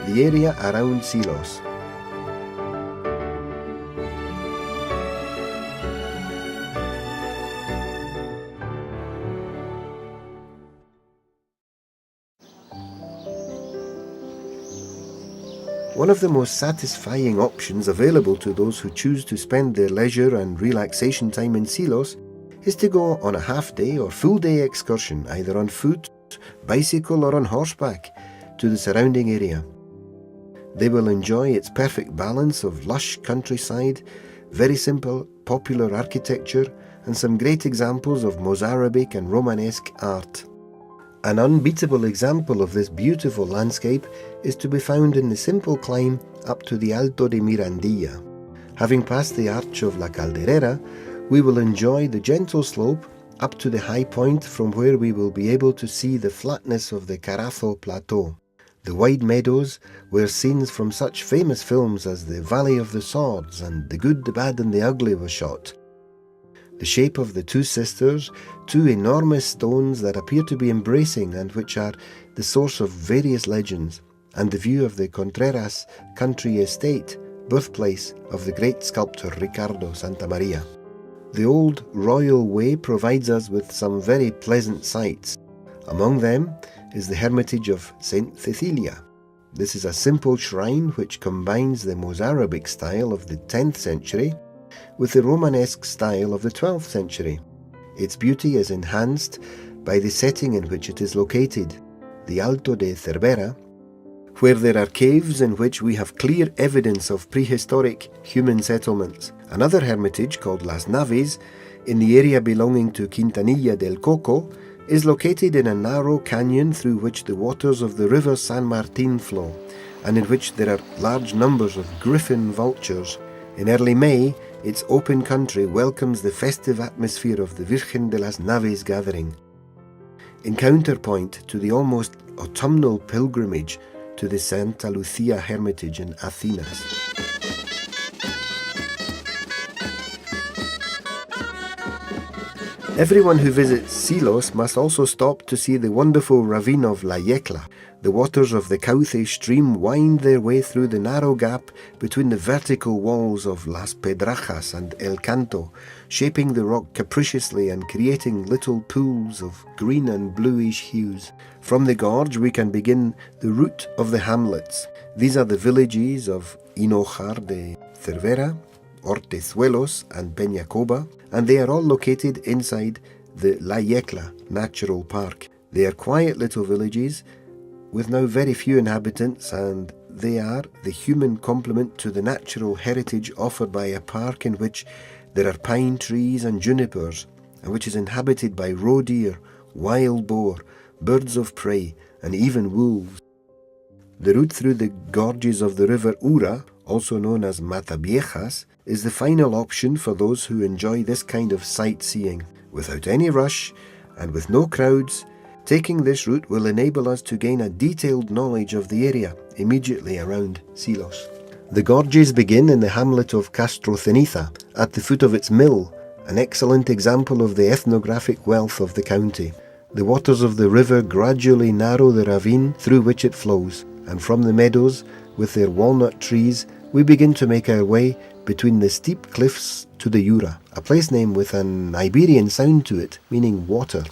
the area around Silos. One of the most satisfying options available to those who choose to spend their leisure and relaxation time in Silos is to go on a half-day or full-day excursion, either on foot, bicycle or on horseback, to the surrounding area. They will enjoy its perfect balance of lush countryside, very simple, popular architecture, and some great examples of Mozarabic and Romanesque art. An unbeatable example of this beautiful landscape is to be found in the simple climb up to the Alto de Mirandilla. Having passed the Arch of La Calderera, we will enjoy the gentle slope up to the high point from where we will be able to see the flatness of the Carazo Plateau. The wide meadows where scenes from such famous films as The Valley of the Swords and The Good, the Bad and the Ugly were shot. The shape of the two sisters, two enormous stones that appear to be embracing and which are the source of various legends, and the view of the Contreras country estate, birthplace of the great sculptor Ricardo Santamaria. The old royal way provides us with some very pleasant sights. Among them is the hermitage of Saint Cecilia. This is a simple shrine which combines the Mozarabic style of the 10th century with the Romanesque style of the 12th century. Its beauty is enhanced by the setting in which it is located, the Alto de Cervera, where there are caves in which we have clear evidence of prehistoric human settlements. Another hermitage called Las Naves, in the area belonging to Quintanilla del Coco, is located in a narrow canyon through which the waters of the river San Martin flow, and in which there are large numbers of griffin vultures. In early May, its open country welcomes the festive atmosphere of the Virgen de las Naves gathering. In counterpoint to the almost autumnal pilgrimage to the Santa Lucia Hermitage in Athenas. Everyone who visits Silos must also stop to see the wonderful ravine of La Yecla. The waters of the Cauce stream wind their way through the narrow gap between the vertical walls of Las Pedrajas and El Canto, shaping the rock capriciously and creating little pools of green and bluish hues. From the gorge we can begin the route of the hamlets. These are the villages of Hinojar de Cervera, Hortezuelos and Peñacoba, and they are all located inside the La Yecla Natural Park. They are quiet little villages with now very few inhabitants, and they are the human complement to the natural heritage offered by a park in which there are pine trees and junipers, and which is inhabited by roe deer, wild boar, birds of prey, and even wolves. The route through the gorges of the river Ura, also known as Mataviejas, is the final option for those who enjoy this kind of sightseeing. Without any rush and with no crowds, taking this route will enable us to gain a detailed knowledge of the area immediately around Silos. The gorges begin in the hamlet of Castro Ceniza, at the foot of its mill, an excellent example of the ethnographic wealth of the county. The waters of the river gradually narrow the ravine through which it flows, and from the meadows, with their walnut trees, we begin to make our way between the steep cliffs to the Ura, a place name with an Iberian sound to it, meaning water.